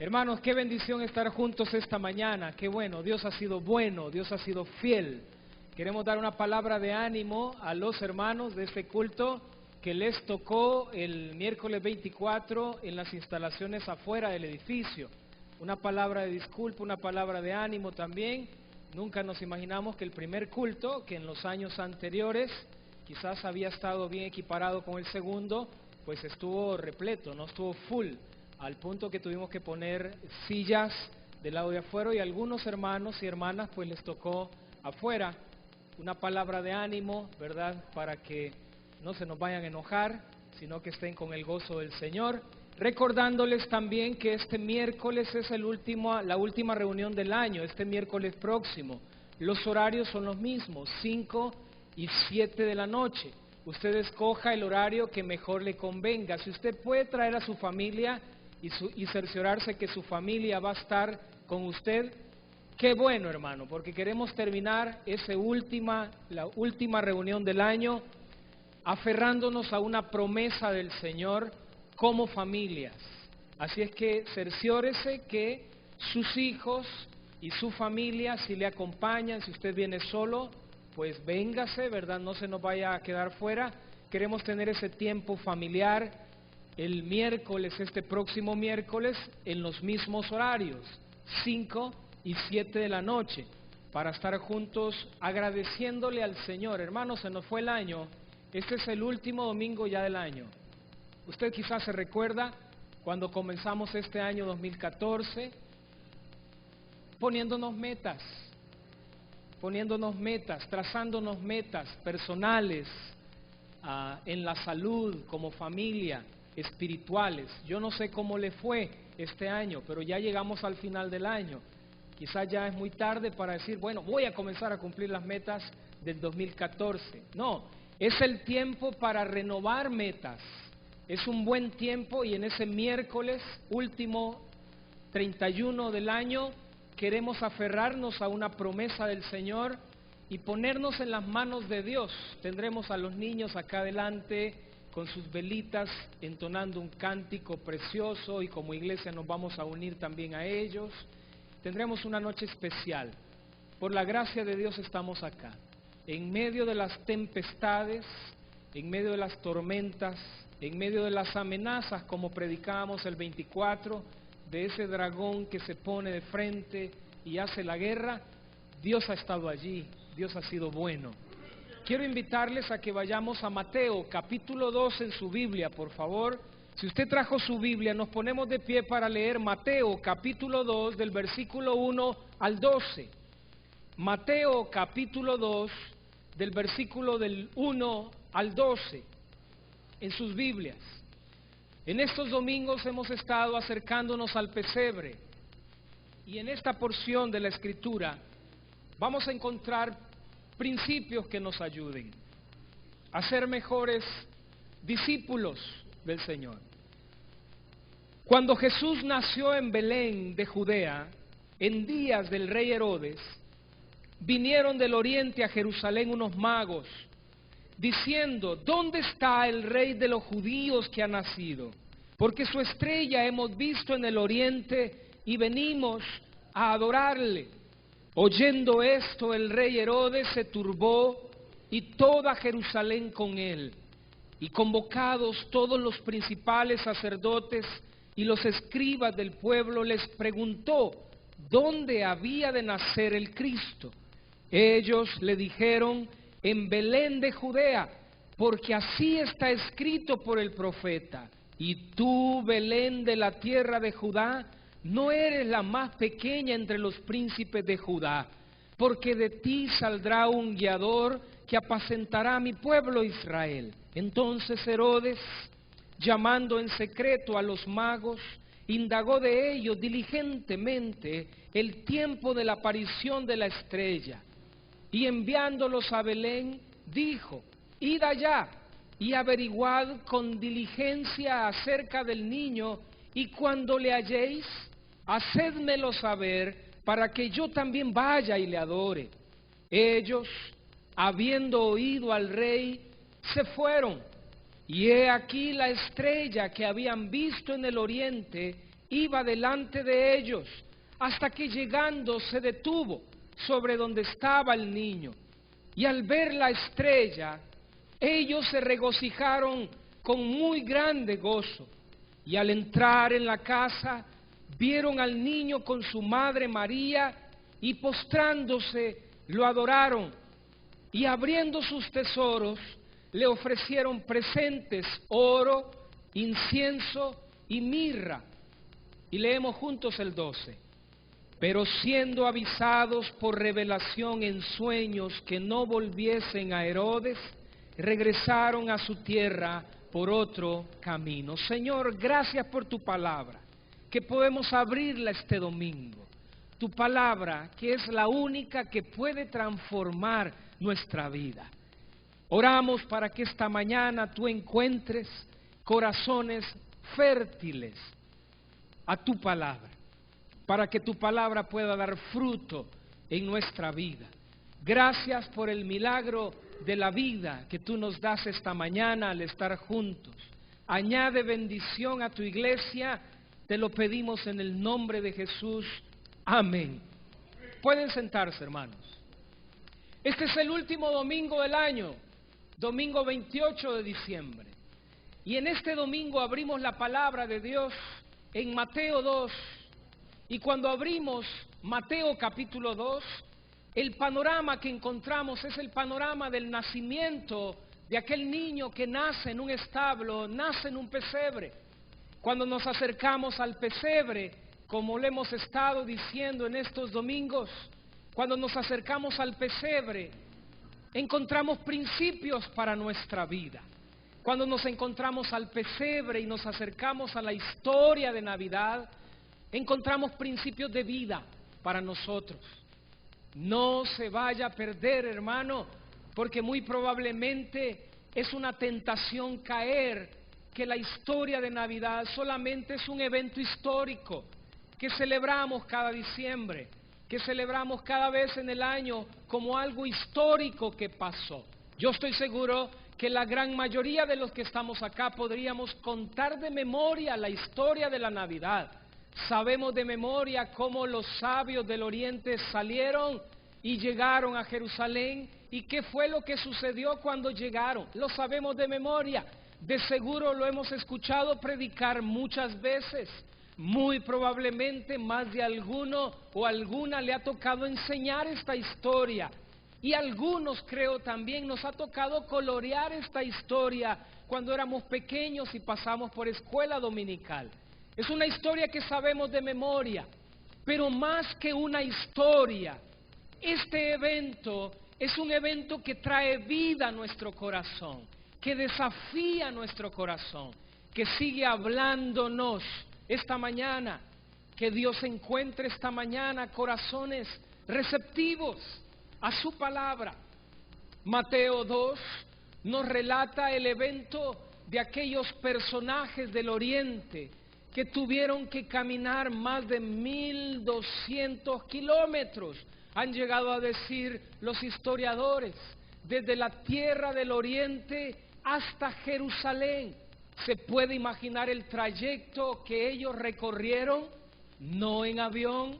Hermanos, qué bendición estar juntos esta mañana. Qué bueno, Dios ha sido bueno, Dios ha sido fiel. Queremos dar una palabra de ánimo a los hermanos de este culto que les tocó el miércoles 24 en las instalaciones afuera del edificio. Una palabra de disculpa, una palabra de ánimo también. Nunca nos imaginamos que el primer culto, que en los años anteriores quizás había estado bien equiparado con el segundo, pues estuvo repleto, no estuvo full, al punto que tuvimos que poner sillas del lado de afuera y algunos hermanos y hermanas pues les tocó afuera. Una palabra de ánimo, ¿verdad? Para que no se nos vayan a enojar, sino que estén con el gozo del Señor. Recordándoles también que este miércoles es la última reunión del año, este miércoles próximo. Los horarios son los mismos, 5 y 7 de la noche. Usted escoja el horario que mejor le convenga. Si usted puede traer a su familia y cerciorarse que su familia va a estar con usted, qué bueno, hermano, porque queremos terminar la última reunión del año aferrándonos a una promesa del Señor como familias. Así es que cerciórese que sus hijos y su familia, si le acompañan, si usted viene solo, pues véngase, ¿verdad? No se nos vaya a quedar fuera. Queremos tener ese tiempo familiar el miércoles, este próximo miércoles, en los mismos horarios, 5 y 7 de la noche, para estar juntos agradeciéndole al Señor. Hermanos, se nos fue el año. Este es el último domingo ya del año. Usted quizás se recuerda cuando comenzamos este año 2014 poniéndonos metas, trazándonos metas personales, en la salud, como familia, espirituales. Yo no sé cómo le fue este año, pero ya llegamos al final del año. Quizás ya es muy tarde para decir, bueno, voy a comenzar a cumplir las metas del 2014. No, es el tiempo para renovar metas. Es un buen tiempo y en ese miércoles último 31 del año queremos aferrarnos a una promesa del Señor y ponernos en las manos de Dios. Tendremos a los niños acá adelante con sus velitas entonando un cántico precioso y como iglesia nos vamos a unir también a ellos. Tendremos una noche especial. Por la gracia de Dios estamos acá, en medio de las tempestades, en medio de las tormentas, en medio de las amenazas, como predicábamos el 24, de ese dragón que se pone de frente y hace la guerra. Dios ha estado allí, Dios ha sido bueno. Quiero invitarles a que vayamos a Mateo capítulo 2 en su Biblia, por favor. Si usted trajo su Biblia, nos ponemos de pie para leer Mateo capítulo 2 del versículo 1 al 12. Mateo capítulo 2 del versículo del 1 al 12 en sus Biblias. En estos domingos hemos estado acercándonos al pesebre y en esta porción de la Escritura vamos a encontrar principios que nos ayuden a ser mejores discípulos del Señor. Cuando Jesús nació en Belén de Judea, en días del rey Herodes, vinieron del oriente a Jerusalén unos magos, diciendo: ¿dónde está el rey de los judíos que ha nacido? Porque su estrella hemos visto en el oriente y venimos a adorarle. Oyendo esto, el rey Herodes se turbó y toda Jerusalén con él. Y convocados todos los principales sacerdotes y los escribas del pueblo, les preguntó dónde había de nacer el Cristo. Ellos le dijeron: en Belén de Judea, porque así está escrito por el profeta: y tú, Belén de la tierra de Judá, no eres la más pequeña entre los príncipes de Judá, porque de ti saldrá un guiador que apacentará a mi pueblo Israel. Entonces Herodes, llamando en secreto a los magos, indagó de ellos diligentemente el tiempo de la aparición de la estrella, y enviándolos a Belén, dijo: id allá y averiguad con diligencia acerca del niño, y cuando le halléis, hacédmelo saber, para que yo también vaya y le adore. Ellos, habiendo oído al rey, se fueron, y he aquí la estrella que habían visto en el oriente iba delante de ellos, hasta que llegando se detuvo sobre donde estaba el niño. Y al ver la estrella, ellos se regocijaron con muy grande gozo. Y al entrar en la casa, vieron al niño con su madre María, y postrándose lo adoraron. Y abriendo sus tesoros, le ofrecieron presentes: oro, incienso y mirra. Y leemos juntos el 12. Pero siendo avisados por revelación en sueños que no volviesen a Herodes, regresaron a su tierra por otro camino. Señor, gracias por tu palabra, que podemos abrirla este domingo. Tu palabra, que es la única que puede transformar nuestra vida. Oramos para que esta mañana tú encuentres corazones fértiles a tu palabra, para que tu palabra pueda dar fruto en nuestra vida. Gracias por el milagro de la vida que tú nos das esta mañana al estar juntos. Añade bendición a tu iglesia, te lo pedimos en el nombre de Jesús. Amén. Pueden sentarse, hermanos. Este es el último domingo del año, domingo 28 de diciembre. Y en este domingo abrimos la palabra de Dios en Mateo 2. Y cuando abrimos Mateo capítulo 2, el panorama que encontramos es el panorama del nacimiento de aquel niño que nace en un establo, nace en un pesebre. Cuando nos acercamos al pesebre, como le hemos estado diciendo en estos domingos, cuando nos acercamos al pesebre, encontramos principios para nuestra vida. Cuando nos encontramos al pesebre y nos acercamos a la historia de Navidad, encontramos principios de vida para nosotros. No se vaya a perder, hermano, porque muy probablemente es una tentación caer que la historia de Navidad solamente es un evento histórico que celebramos cada diciembre, que celebramos cada vez en el año como algo histórico que pasó. Yo estoy seguro que la gran mayoría de los que estamos acá podríamos contar de memoria la historia de la Navidad. Sabemos de memoria cómo los sabios del Oriente salieron y llegaron a Jerusalén, y qué fue lo que sucedió cuando llegaron. Lo sabemos de memoria. De seguro lo hemos escuchado predicar muchas veces. Muy probablemente más de alguno o alguna le ha tocado enseñar esta historia. Y algunos, creo, también nos ha tocado colorear esta historia cuando éramos pequeños y pasamos por escuela dominical. Es una historia que sabemos de memoria, pero más que una historia, este evento es un evento que trae vida a nuestro corazón, que desafía nuestro corazón, que sigue hablándonos esta mañana. Que Dios encuentre esta mañana corazones receptivos a su palabra. Mateo 2 nos relata el evento de aquellos personajes del Oriente que tuvieron que caminar más de 1200 kilómetros, han llegado a decir los historiadores, desde la tierra del Oriente hasta Jerusalén. ¿Se puede imaginar el trayecto que ellos recorrieron? No en avión,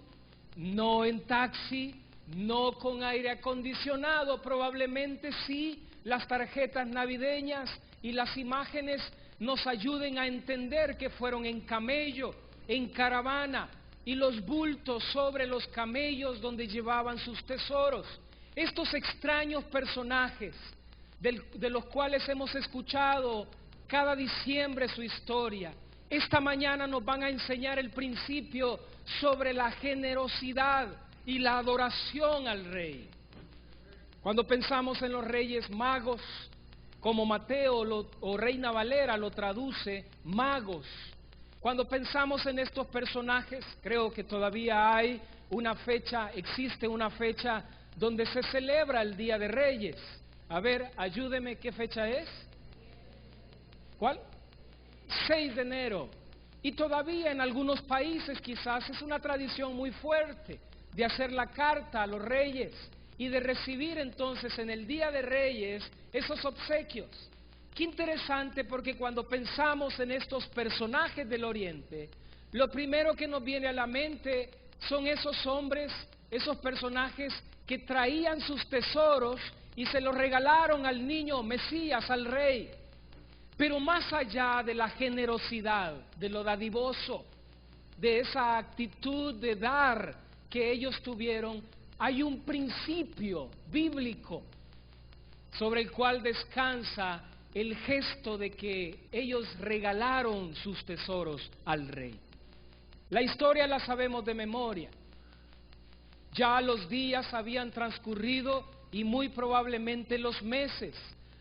no en taxi, no con aire acondicionado, probablemente sí. Las tarjetas navideñas y las imágenes nos ayuden a entender que fueron en camello, en caravana, y los bultos sobre los camellos donde llevaban sus tesoros. Estos extraños personajes de los cuales hemos escuchado cada diciembre su historia, esta mañana nos van a enseñar el principio sobre la generosidad y la adoración al Rey. Cuando pensamos en los Reyes Magos, como Mateo o Reina Valera lo traduce, magos. Cuando pensamos en estos personajes, creo que todavía hay una fecha, existe una fecha donde se celebra el Día de Reyes. A ver, ayúdeme, ¿qué fecha es? ¿Cuál? 6 de enero. Y todavía en algunos países quizás es una tradición muy fuerte de hacer la carta a los reyes y de recibir entonces en el Día de Reyes esos obsequios. Qué interesante, porque cuando pensamos en estos personajes del Oriente, lo primero que nos viene a la mente son esos hombres, esos personajes que traían sus tesoros y se los regalaron al niño Mesías, al rey. Pero más allá de la generosidad, de lo dadivoso, de esa actitud de dar que ellos tuvieron, hay un principio bíblico sobre el cual descansa el gesto de que ellos regalaron sus tesoros al rey. La historia la sabemos de memoria. Ya los días habían transcurrido y muy probablemente los meses.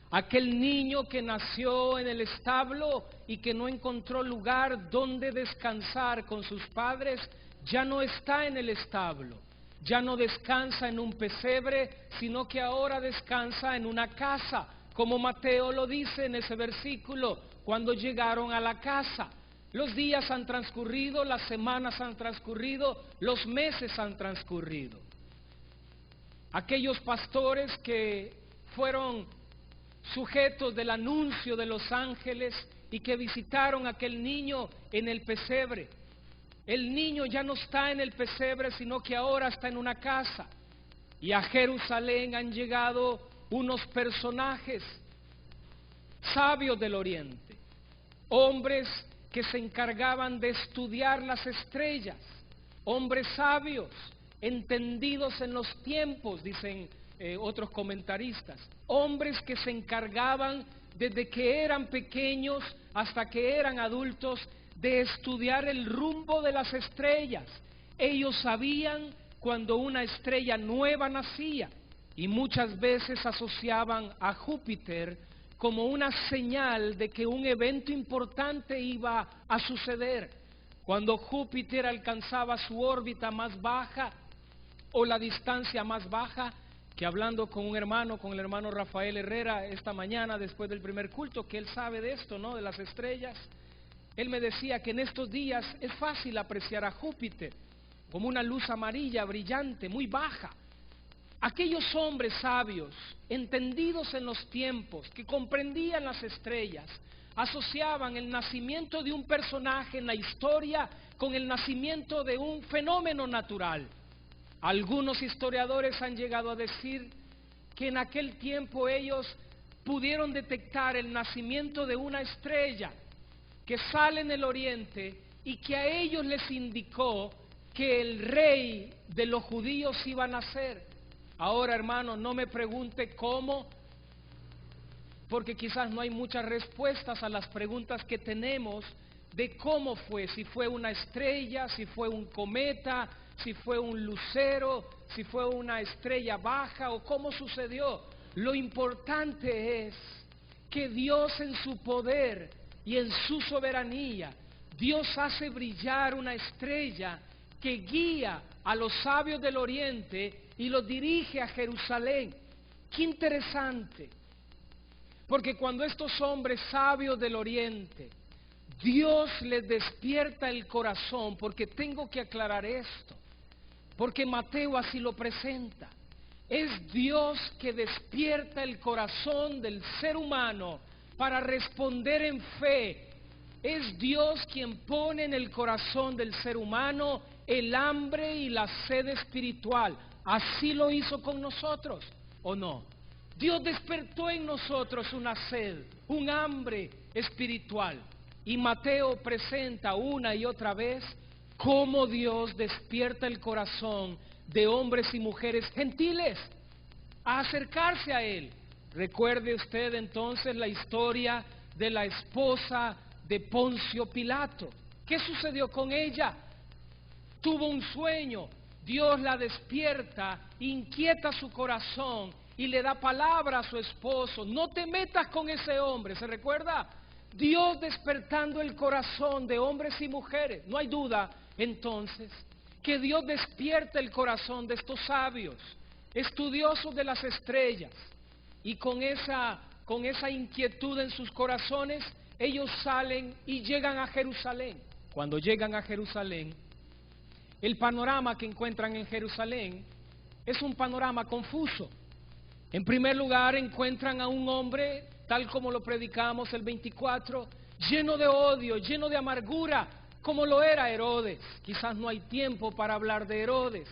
Aquel niño que nació en el establo y que no encontró lugar donde descansar con sus padres, ya no está en el establo, ya no descansa en un pesebre, sino que ahora descansa en una casa, como Mateo lo dice en ese versículo, cuando llegaron a la casa. Los días han transcurrido, las semanas han transcurrido, los meses han transcurrido. Aquellos pastores que fueron sujetos del anuncio de los ángeles y que visitaron a aquel niño en el pesebre. El niño ya no está en el pesebre, sino que ahora está en una casa. Y a Jerusalén han llegado unos personajes sabios del oriente, hombres que se encargaban de estudiar las estrellas, hombres sabios, entendidos en los tiempos, dicen otros comentaristas, hombres que se encargaban desde que eran pequeños hasta que eran adultos de estudiar el rumbo de las estrellas. Ellos sabían cuando una estrella nueva nacía y muchas veces asociaban a Júpiter como una señal de que un evento importante iba a suceder. Cuando Júpiter alcanzaba su órbita más baja o la distancia más baja, que hablando con un hermano, con el hermano Rafael Herrera esta mañana después del primer culto, que él sabe de esto, ¿no?, de las estrellas, él me decía que en estos días es fácil apreciar a Júpiter como una luz amarilla brillante, muy baja. Aquellos hombres sabios, entendidos en los tiempos, que comprendían las estrellas, asociaban el nacimiento de un personaje en la historia con el nacimiento de un fenómeno natural. Algunos historiadores han llegado a decir que en aquel tiempo ellos pudieron detectar el nacimiento de una estrella que sale en el oriente y que a ellos les indicó que el rey de los judíos iba a nacer. Ahora, hermano, no me pregunte cómo, porque quizás no hay muchas respuestas a las preguntas que tenemos de cómo fue, si fue una estrella, si fue un cometa, si fue un lucero, si fue una estrella baja o cómo sucedió. Lo importante es que Dios en su poder y en su soberanía, Dios hace brillar una estrella que guía a los sabios del oriente y los dirige a Jerusalén. Qué interesante, porque cuando estos hombres sabios del oriente, Dios les despierta el corazón, porque tengo que aclarar esto, porque Mateo así lo presenta. Es Dios que despierta el corazón del ser humano para responder en fe. Es Dios quien pone en el corazón del ser humano el hambre y la sed espiritual. Así lo hizo con nosotros, ¿o no? Dios despertó en nosotros una sed, un hambre espiritual. Y Mateo presenta una y otra vez cómo Dios despierta el corazón de hombres y mujeres gentiles a acercarse a Él. Recuerde usted entonces la historia de la esposa de Poncio Pilato. ¿Qué sucedió con ella? Tuvo un sueño, Dios la despierta, inquieta su corazón y le da palabra a su esposo: no te metas con ese hombre. ¿Se recuerda? Dios despertando el corazón de hombres y mujeres. No hay duda entonces que Dios despierta el corazón de estos sabios, estudiosos de las estrellas, y con esa inquietud en sus corazones, ellos salen y llegan a Jerusalén. Cuando llegan a Jerusalén, el panorama que encuentran en Jerusalén es un panorama confuso. En primer lugar, encuentran a un hombre, tal como lo predicamos el 24, lleno de odio, lleno de amargura, como lo era Herodes. Quizás no hay tiempo para hablar de Herodes,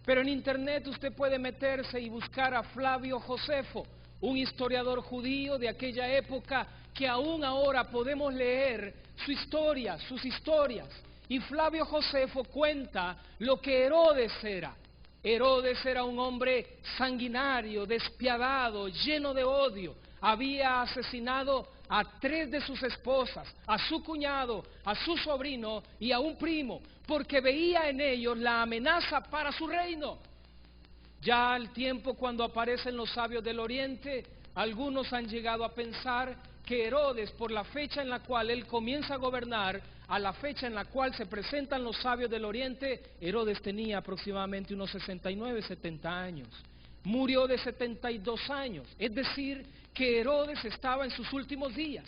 pero en internet usted puede meterse y buscar a Flavio Josefo, un historiador judío de aquella época que aún ahora podemos leer su historia, sus historias. Y Flavio Josefo cuenta lo que Herodes era. Herodes era un hombre sanguinario, despiadado, lleno de odio. Había asesinado a 3 de sus esposas, a su cuñado, a su sobrino y a un primo, porque veía en ellos la amenaza para su reino. Ya al tiempo, cuando aparecen los sabios del Oriente, algunos han llegado a pensar que Herodes, por la fecha en la cual él comienza a gobernar, a la fecha en la cual se presentan los sabios del Oriente, Herodes tenía aproximadamente unos 69, 70 años. Murió de 72 años, es decir, que Herodes estaba en sus últimos días.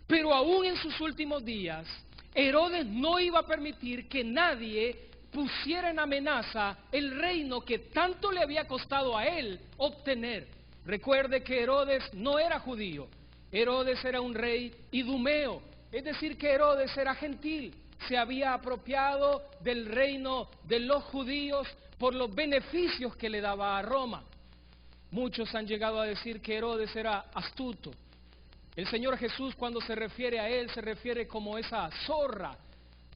Pero aún en sus últimos días, Herodes no iba a permitir que nadie pusiera en amenaza el reino que tanto le había costado a él obtener. Recuerde que Herodes no era judío, Herodes era un rey idumeo, es decir, que Herodes era gentil, se había apropiado del reino de los judíos por los beneficios que le daba a Roma. Muchos han llegado a decir que Herodes era astuto. El Señor Jesús, cuando se refiere a él, se refiere como esa zorra,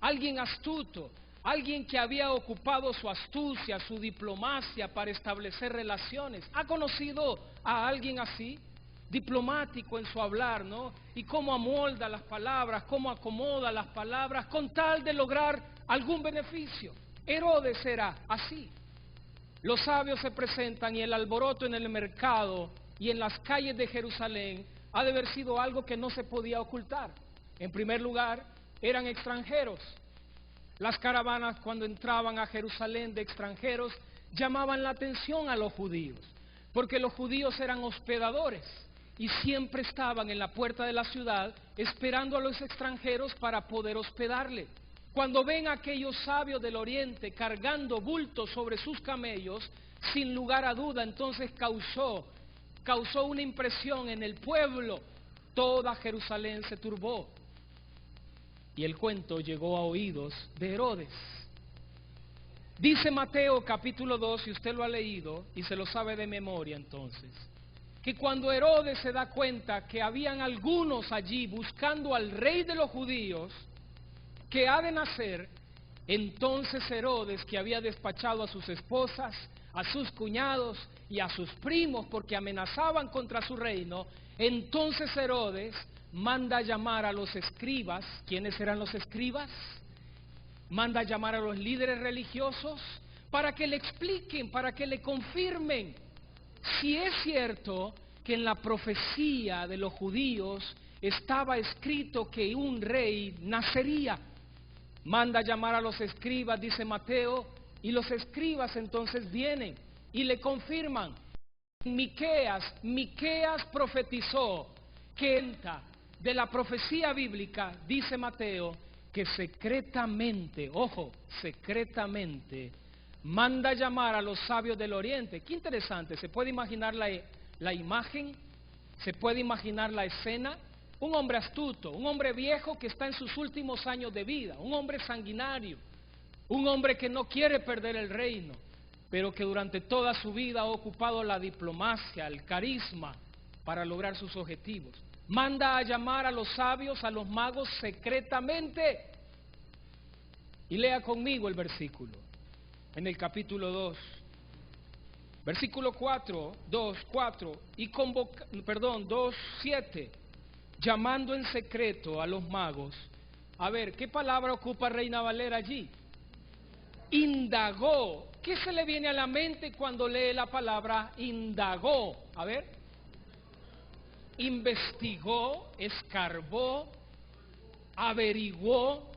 alguien astuto, alguien que había ocupado su astucia, su diplomacia para establecer relaciones. ¿Ha conocido a alguien así? Diplomático en su hablar, ¿no? Y cómo amolda las palabras, cómo acomoda las palabras con tal de lograr algún beneficio. Herodes era así. Los sabios se presentan y el alboroto en el mercado y en las calles de Jerusalén ha de haber sido algo que no se podía ocultar. En primer lugar, eran extranjeros. Las caravanas, cuando entraban a Jerusalén de extranjeros, llamaban la atención a los judíos, porque los judíos eran hospedadores y siempre estaban en la puerta de la ciudad esperando a los extranjeros para poder hospedarle. Cuando ven a aquellos sabios del Oriente cargando bultos sobre sus camellos, sin lugar a duda, entonces causó una impresión en el pueblo. Toda Jerusalén se turbó. Y el cuento llegó a oídos de Herodes. Dice Mateo capítulo 2, si usted lo ha leído y se lo sabe de memoria entonces, que cuando Herodes se da cuenta que habían algunos allí buscando al rey de los judíos que ha de nacer, entonces Herodes, que había despachado a sus esposas, a sus cuñados y a sus primos porque amenazaban contra su reino, entonces Herodes manda a llamar a los escribas. ¿Quiénes eran los escribas? Manda a llamar a los líderes religiosos para que le expliquen, para que le confirmen si es cierto que en la profecía de los judíos estaba escrito que un rey nacería. Manda a llamar a los escribas, dice Mateo, y los escribas entonces vienen y le confirman. Miqueas profetizó que de la profecía bíblica, dice Mateo, que secretamente, ojo, secretamente, manda a llamar a los sabios del Oriente. Qué interesante, ¿se puede imaginar la imagen? ¿Se puede imaginar la escena? Un hombre astuto, un hombre viejo que está en sus últimos años de vida, un hombre sanguinario, un hombre que no quiere perder el reino, pero que durante toda su vida ha ocupado la diplomacia, el carisma para lograr sus objetivos. Manda a llamar a los sabios, a los magos secretamente. Y lea conmigo el versículo, en el capítulo 2, versículo 4, 2:4, y 2:7, llamando en secreto a los magos. A ver, ¿qué palabra ocupa Reina Valera allí? Indagó. ¿Qué se le viene a la mente cuando lee la palabra indagó? A ver. Investigó, escarbó, averiguó.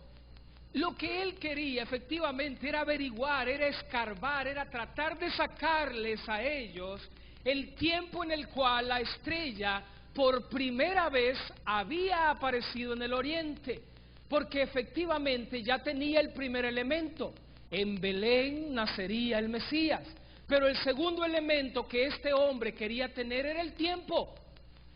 Lo que él quería efectivamente era averiguar, era escarbar, era tratar de sacarles a ellos el tiempo en el cual la estrella por primera vez había aparecido en el Oriente, porque efectivamente ya tenía el primer elemento. En Belén nacería el Mesías, pero el segundo elemento que este hombre quería tener era el tiempo.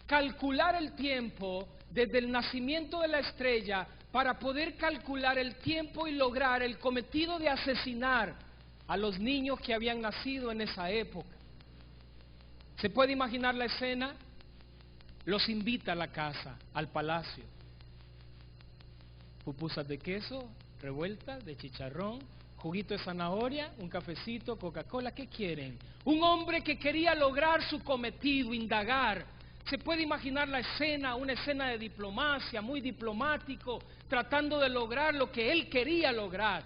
Calcular el tiempo desde el nacimiento de la estrella para poder calcular el tiempo y lograr el cometido de asesinar a los niños que habían nacido en esa época. ¿Se puede imaginar la escena? Los invita a la casa, al palacio. Pupusas de queso, revueltas, de chicharrón, juguito de zanahoria, un cafecito, Coca-Cola. ¿Qué quieren? Un hombre que quería lograr su cometido, indagar. Se puede imaginar la escena, una escena de diplomacia, muy diplomático, tratando de lograr lo que él quería lograr.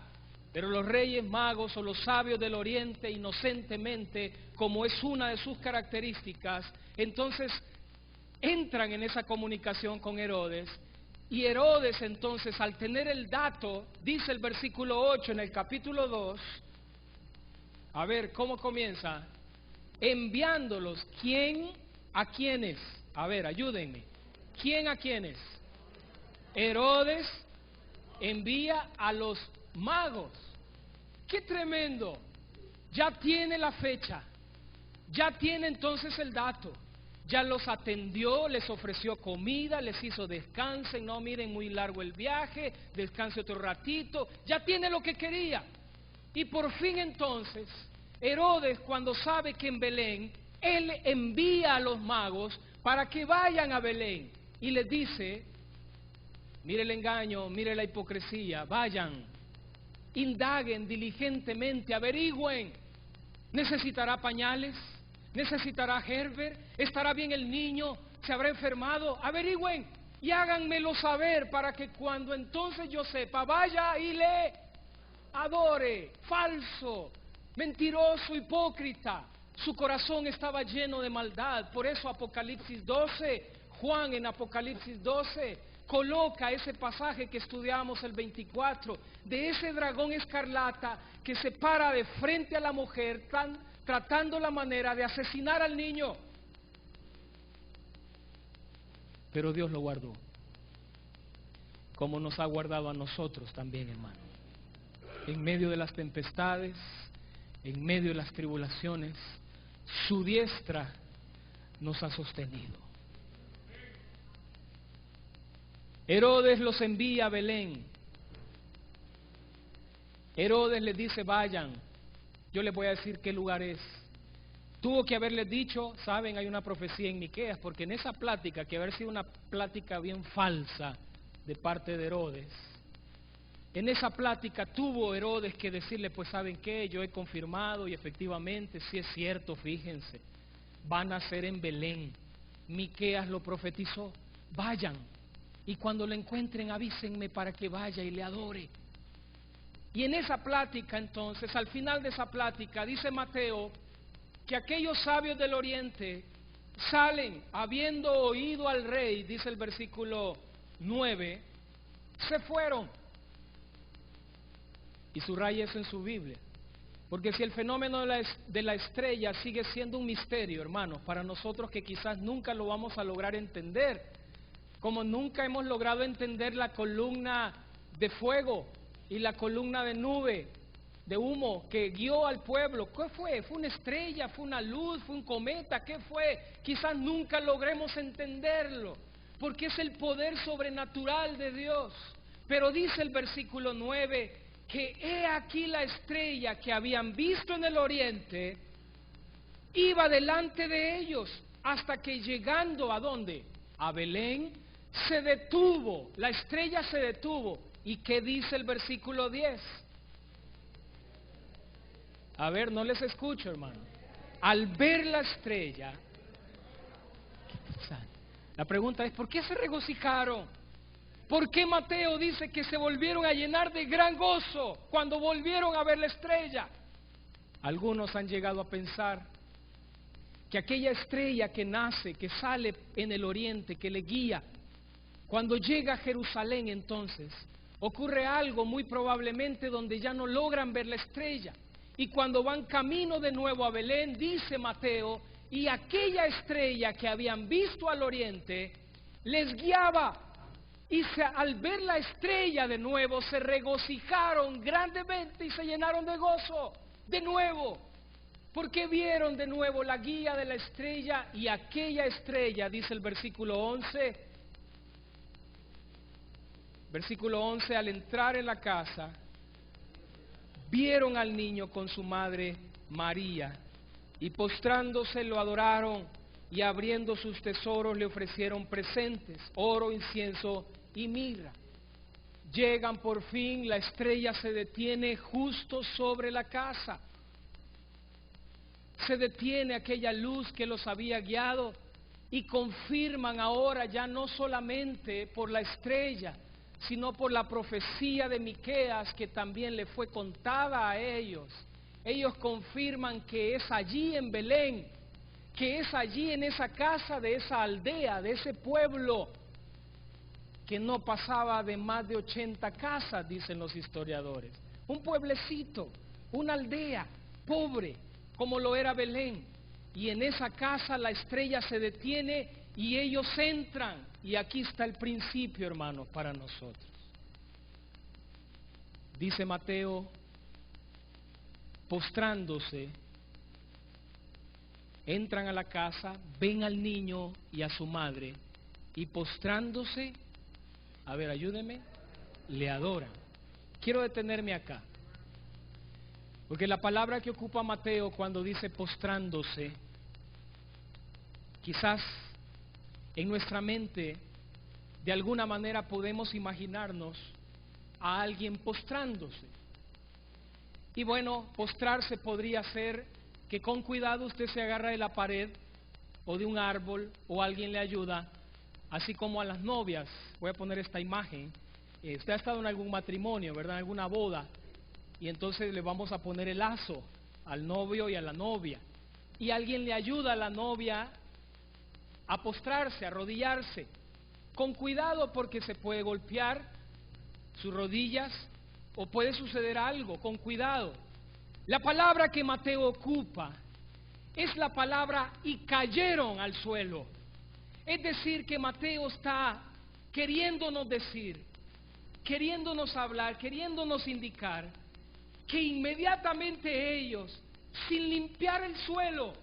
Pero los reyes magos o los sabios del oriente, inocentemente, como es una de sus características, entonces entran en esa comunicación con Herodes. Y Herodes entonces, al tener el dato, dice el versículo 8 en el capítulo 2, a ver, ¿cómo comienza? Enviándolos, ¿quién a quiénes? A ver, ayúdenme. ¿Quién a quiénes? Herodes envía a los magos. ¡Qué tremendo! Ya tiene la fecha, ya tiene entonces el dato. Ya los atendió, les ofreció comida, les hizo descansen, no miren muy largo el viaje, descanse otro ratito, ya tiene lo que quería. Y por fin entonces, Herodes, cuando sabe que en Belén, él envía a los magos para que vayan a Belén y les dice, mire el engaño, mire la hipocresía, vayan, indaguen diligentemente, averigüen, ¿necesitará pañales? ¿Necesitará Herbert? ¿Estará bien el niño? ¿Se habrá enfermado? Averigüen y háganmelo saber para que cuando entonces yo sepa, vaya y le adore. Falso, mentiroso, hipócrita. Su corazón estaba lleno de maldad. Por eso Apocalipsis 12, Juan en Apocalipsis 12, coloca ese pasaje que estudiamos el 24, de ese dragón escarlata que se para de frente a la mujer tratando la manera de asesinar al niño. Pero Dios lo guardó, como nos ha guardado a nosotros también, hermano. En medio de las tempestades, en medio de las tribulaciones, su diestra nos ha sostenido. Herodes los envía a Belén. Herodes les dice, vayan. Yo les voy a decir qué lugar es. Tuvo que haberles dicho, saben, hay una profecía en Miqueas, porque en esa plática, que haber sido una plática bien falsa de parte de Herodes, en esa plática tuvo Herodes que decirle, pues saben qué, yo he confirmado y efectivamente, sí es cierto, fíjense, van a ser en Belén. Miqueas lo profetizó, vayan, y cuando lo encuentren avísenme para que vaya y le adore. Y en esa plática entonces, al final de esa plática, dice Mateo, que aquellos sabios del oriente salen, habiendo oído al rey, dice el versículo 9, se fueron. Y subraya eso en su Biblia, porque si el fenómeno de la estrella sigue siendo un misterio, hermanos, para nosotros que quizás nunca lo vamos a lograr entender, como nunca hemos logrado entender la columna de fuego y la columna de nube, de humo que guió al pueblo. ¿Qué fue? ¿Fue una estrella? ¿Fue una luz? ¿Fue un cometa? ¿Qué fue? Quizás nunca logremos entenderlo, porque es el poder sobrenatural de Dios. Pero dice el versículo 9, que he aquí la estrella que habían visto en el oriente, iba delante de ellos, hasta que llegando ¿a dónde? A Belén, se detuvo, la estrella se detuvo. ¿Y qué dice el versículo 10? A ver, no les escucho, hermano. Al ver la estrella, la pregunta es, ¿por qué se regocijaron? ¿Por qué Mateo dice que se volvieron a llenar de gran gozo cuando volvieron a ver la estrella? Algunos han llegado a pensar que aquella estrella que nace, que sale en el oriente, que le guía, cuando llega a Jerusalén entonces, ocurre algo muy probablemente donde ya no logran ver la estrella. Y cuando van camino de nuevo a Belén, dice Mateo, y aquella estrella que habían visto al oriente, les guiaba. Y al ver la estrella de nuevo, se regocijaron grandemente y se llenaron de gozo de nuevo. Porque vieron de nuevo la guía de la estrella, y aquella estrella, dice el versículo 11, Versículo 11, al entrar en la casa, vieron al niño con su madre María, y postrándose lo adoraron, y abriendo sus tesoros le ofrecieron presentes, oro, incienso y mirra. Llegan por fin, la estrella se detiene justo sobre la casa. Se detiene aquella luz que los había guiado y confirman ahora ya no solamente por la estrella, sino por la profecía de Miqueas que también le fue contada a ellos. Ellos confirman que es allí en Belén, que es allí en esa casa de esa aldea, de ese pueblo que no pasaba de más de 80 casas, dicen los historiadores. Un pueblecito, una aldea pobre, como lo era Belén. Y en esa casa la estrella se detiene y ellos entran. Y aquí está el principio, hermanos, para nosotros. Dice Mateo, postrándose, entran a la casa, ven al niño y a su madre, y postrándose, a ver, ayúdenme, le adoran. Quiero detenerme acá, porque la palabra que ocupa Mateo cuando dice postrándose, quizás en nuestra mente de alguna manera podemos imaginarnos a alguien postrándose. Y bueno, postrarse podría ser que con cuidado usted se agarra de la pared o de un árbol o alguien le ayuda, así como a las novias. Voy a poner esta imagen. Usted ha estado en algún matrimonio, ¿verdad? En alguna boda, y entonces le vamos a poner el lazo al novio y a la novia, y alguien le ayuda a la novia a postrarse, a arrodillarse, con cuidado porque se puede golpear sus rodillas o puede suceder algo, con cuidado. La palabra que Mateo ocupa es la palabra y cayeron al suelo. Es decir, que Mateo está queriéndonos decir, queriéndonos hablar, queriéndonos indicar que inmediatamente ellos, sin limpiar el suelo,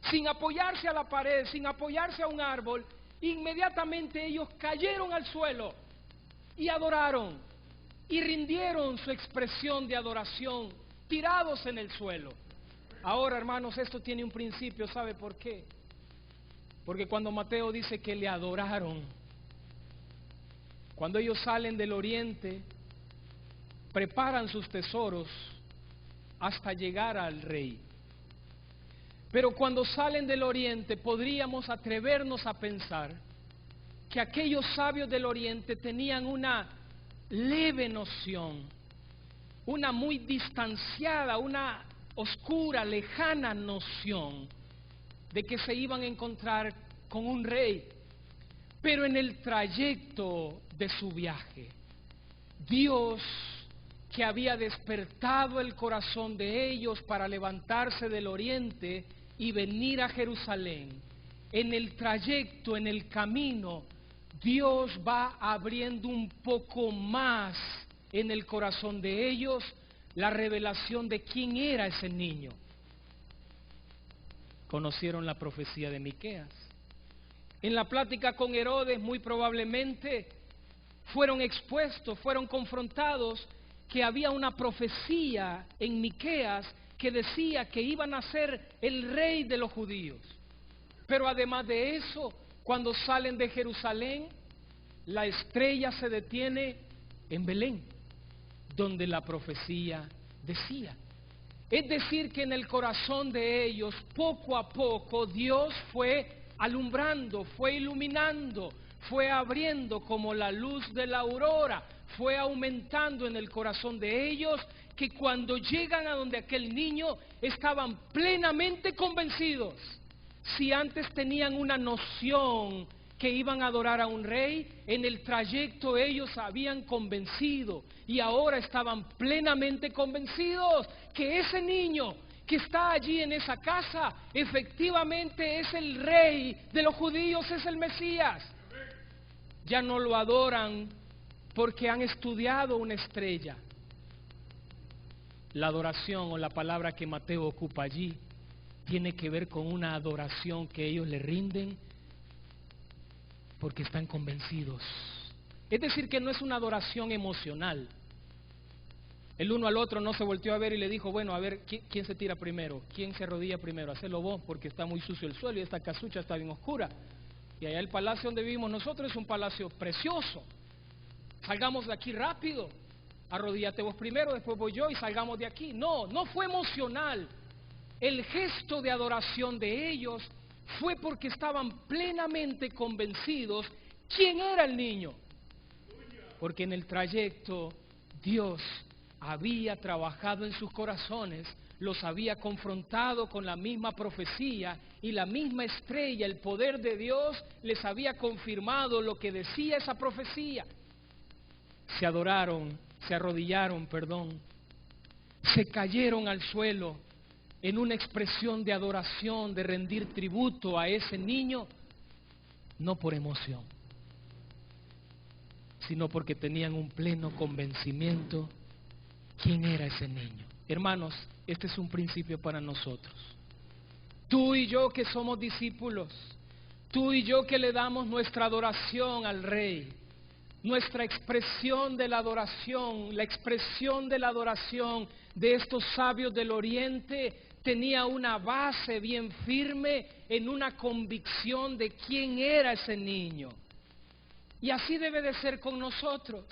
sin apoyarse a la pared, sin apoyarse a un árbol, inmediatamente ellos cayeron al suelo y adoraron y rindieron su expresión de adoración, tirados en el suelo. Ahora, hermanos, esto tiene un principio, ¿sabe por qué? Porque cuando Mateo dice que le adoraron, cuando ellos salen del oriente, preparan sus tesoros hasta llegar al rey. Pero cuando salen del oriente, podríamos atrevernos a pensar que aquellos sabios del oriente tenían una leve noción, una muy distanciada, una oscura, lejana noción de que se iban a encontrar con un rey. Pero en el trayecto de su viaje, Dios, que había despertado el corazón de ellos para levantarse del oriente y venir a Jerusalén, en el trayecto, en el camino, Dios va abriendo un poco más en el corazón de ellos la revelación de quién era ese niño. Conocieron la profecía de Miqueas. En la plática con Herodes, muy probablemente fueron expuestos, fueron confrontados que había una profecía en Miqueas que decía que iba a nacer el rey de los judíos. Pero además de eso, cuando salen de Jerusalén, la estrella se detiene en Belén, donde la profecía decía. Es decir, que en el corazón de ellos, poco a poco, Dios fue alumbrando, fue iluminando, fue abriendo como la luz de la aurora, fue aumentando en el corazón de ellos, que cuando llegan a donde aquel niño estaban plenamente convencidos. Si antes tenían una noción que iban a adorar a un rey, en el trayecto ellos habían convencido y ahora estaban plenamente convencidos que ese niño que está allí en esa casa efectivamente es el rey de los judíos, es el Mesías. Ya no lo adoran porque han estudiado una estrella. La adoración, o la palabra que Mateo ocupa allí, tiene que ver con una adoración que ellos le rinden porque están convencidos Es decir, que no es una adoración emocional. El uno al otro no se volteó a ver y le dijo, bueno, a ver, ¿quién se tira primero? ¿Quién se arrodilla primero? Hacelo vos, porque está muy sucio el suelo y esta casucha está bien oscura. Y allá el palacio donde vivimos nosotros es un palacio precioso. Salgamos de aquí rápido. Arrodíllate vos primero, después voy yo y salgamos de aquí. No, no fue emocional. El gesto de adoración de ellos fue porque estaban plenamente convencidos quién era el niño. Porque en el trayecto Dios había trabajado en sus corazones, los había confrontado con la misma profecía y la misma estrella, el poder de Dios les había confirmado lo que decía esa profecía. Se arrodillaron, se cayeron al suelo en una expresión de adoración, de rendir tributo a ese niño, no por emoción, sino porque tenían un pleno convencimiento quién era ese niño. Hermanos, este es un principio para nosotros. Tú y yo que somos discípulos, tú y yo que le damos nuestra adoración al Rey, nuestra expresión de la adoración, la expresión de la adoración de estos sabios del Oriente tenía una base bien firme en una convicción de quién era ese niño. Y así debe de ser con nosotros.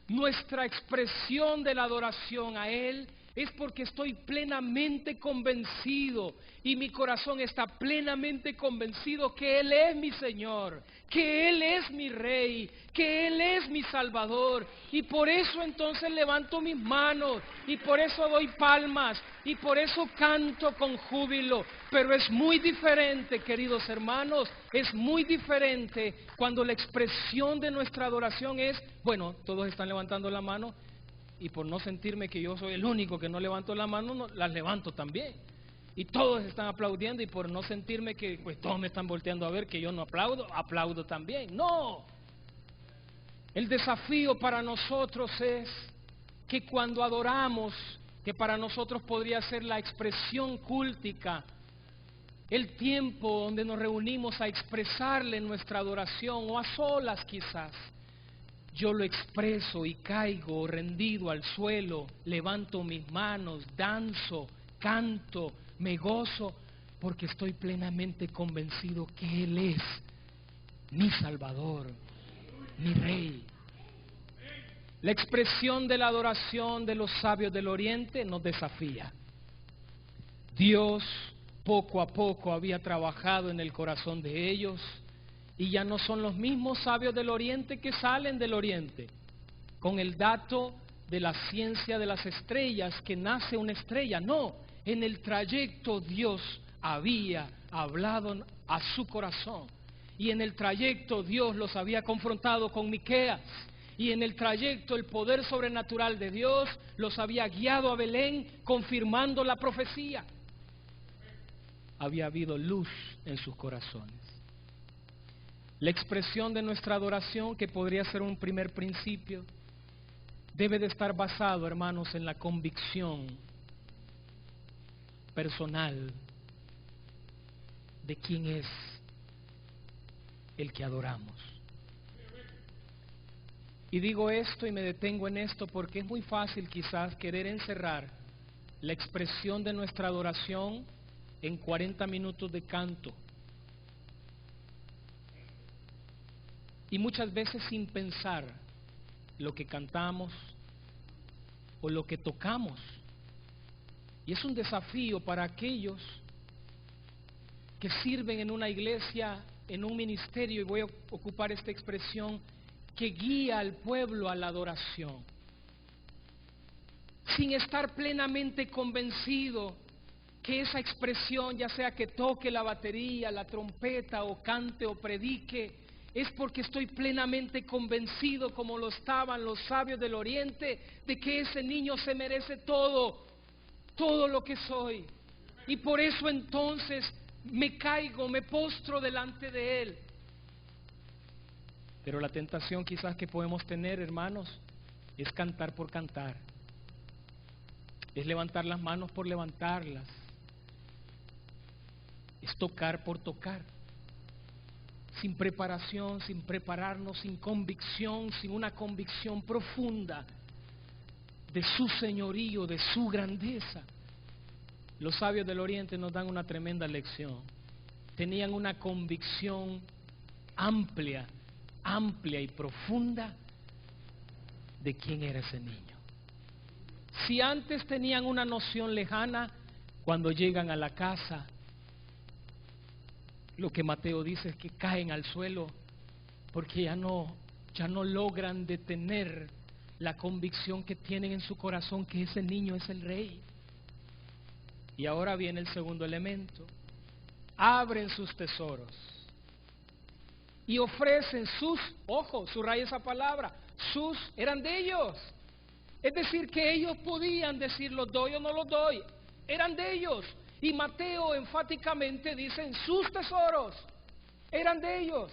Nuestra expresión de la adoración a Él es porque estoy plenamente convencido y mi corazón está plenamente convencido que Él es mi Señor, que Él es mi Rey, que Él es mi Salvador. Y por eso entonces levanto mis manos y por eso doy palmas y por eso canto con júbilo. Pero es muy diferente, queridos hermanos, es muy diferente cuando la expresión de nuestra adoración es, bueno, todos están levantando la mano, y por no sentirme que yo soy el único que no levanto la mano, no, las levanto también. Y todos están aplaudiendo y por no sentirme que pues todos me están volteando a ver que yo no aplaudo, aplaudo también. No. El desafío para nosotros es que cuando adoramos, que para nosotros podría ser la expresión cúltica, el tiempo donde nos reunimos a expresarle nuestra adoración o a solas quizás, yo lo expreso y caigo rendido al suelo, levanto mis manos, danzo, canto, me gozo, porque estoy plenamente convencido que Él es mi Salvador, mi Rey. La expresión de la adoración de los sabios del Oriente nos desafía. Dios poco a poco había trabajado en el corazón de ellos, y ya no son los mismos sabios del Oriente que salen del Oriente con el dato de la ciencia de las estrellas, que nace una estrella. No, en el trayecto Dios había hablado a su corazón, y en el trayecto Dios los había confrontado con Miqueas, y en el trayecto el poder sobrenatural de Dios los había guiado a Belén, confirmando la profecía. Había habido luz en sus corazones. La expresión de nuestra adoración, que podría ser un primer principio, debe de estar basado, hermanos, en la convicción personal de quién es el que adoramos. Y digo esto y me detengo en esto porque es muy fácil quizás querer encerrar la expresión de nuestra adoración en 40 minutos de canto. Y muchas veces sin pensar lo que cantamos o lo que tocamos. Y es un desafío para aquellos que sirven en una iglesia, en un ministerio, y voy a ocupar esta expresión, que guía al pueblo a la adoración, sin estar plenamente convencido que esa expresión, ya sea que toque la batería, la trompeta, o cante o predique, es porque estoy plenamente convencido, como lo estaban los sabios del Oriente, de que ese niño se merece todo lo que soy. Y por eso entonces me caigo, me postro delante de Él. Pero la tentación quizás que podemos tener, hermanos, es cantar por cantar. Es levantar las manos por levantarlas. Es tocar por tocar, sin preparación, sin prepararnos, sin convicción, sin una convicción profunda de su señorío, de su grandeza. Los sabios del Oriente nos dan una tremenda lección. Tenían una convicción amplia y profunda de quién era ese niño. Si antes tenían una noción lejana, cuando llegan a la casa, lo que Mateo dice es que caen al suelo porque ya no logran detener la convicción que tienen en su corazón que ese niño es el rey. Y ahora viene el segundo elemento. Abren sus tesoros y ofrecen sus, ojo, subraya esa palabra, sus eran de ellos. Es decir, que ellos podían decir los doy o no los doy, eran de ellos. Y Mateo enfáticamente dice sus tesoros, eran de ellos.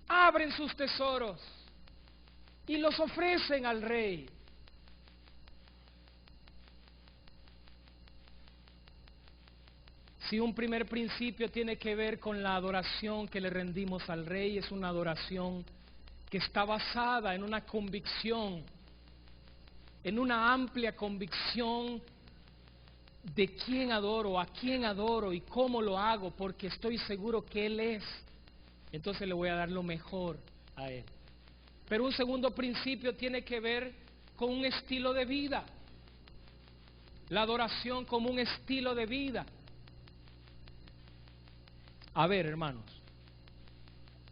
Abren sus tesoros y los ofrecen al rey. Si un primer principio tiene que ver con la adoración que le rendimos al rey, es una adoración que está basada en una convicción, en una amplia convicción de quién adoro, a quién adoro y cómo lo hago, porque estoy seguro que Él es. Entonces le voy a dar lo mejor a Él. Pero un segundo principio tiene que ver con un estilo de vida. La adoración como un estilo de vida. A ver, hermanos,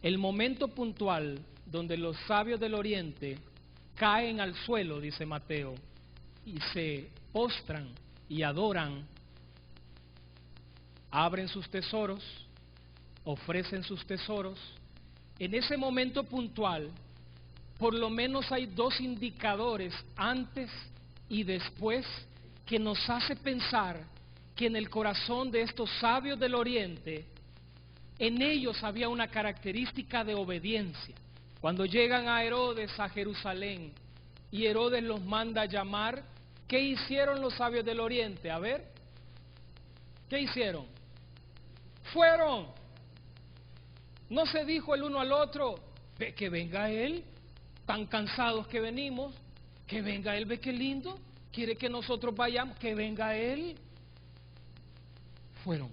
el momento puntual donde los sabios del Oriente caen al suelo, dice Mateo, y se postran y adoran, abren sus tesoros, ofrecen sus tesoros. En ese momento puntual, por lo menos hay dos indicadores antes y después que nos hace pensar que en el corazón de estos sabios del Oriente, en ellos había una característica de obediencia. Cuando llegan a Herodes a Jerusalén y Herodes los manda a llamar, ¿qué hicieron los sabios del Oriente? A ver, ¿qué hicieron? Fueron. No se dijo el uno al otro, ve que venga él, tan cansados que venimos, que venga él, ve qué lindo, quiere que nosotros vayamos, que venga él. Fueron.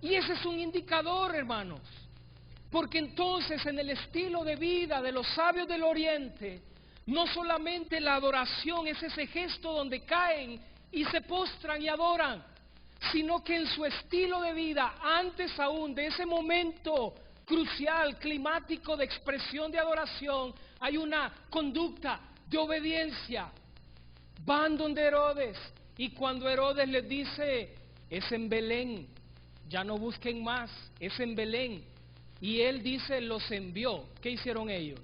Y ese es un indicador, hermanos, porque entonces en el estilo de vida de los sabios del Oriente, no solamente la adoración es ese gesto donde caen y se postran y adoran, sino que en su estilo de vida, antes aún de ese momento crucial, climático de expresión de adoración, hay una conducta de obediencia. Van donde Herodes, y cuando Herodes les dice, es en Belén, ya no busquen más, es en Belén, y él dice, los envió. ¿Qué hicieron ellos?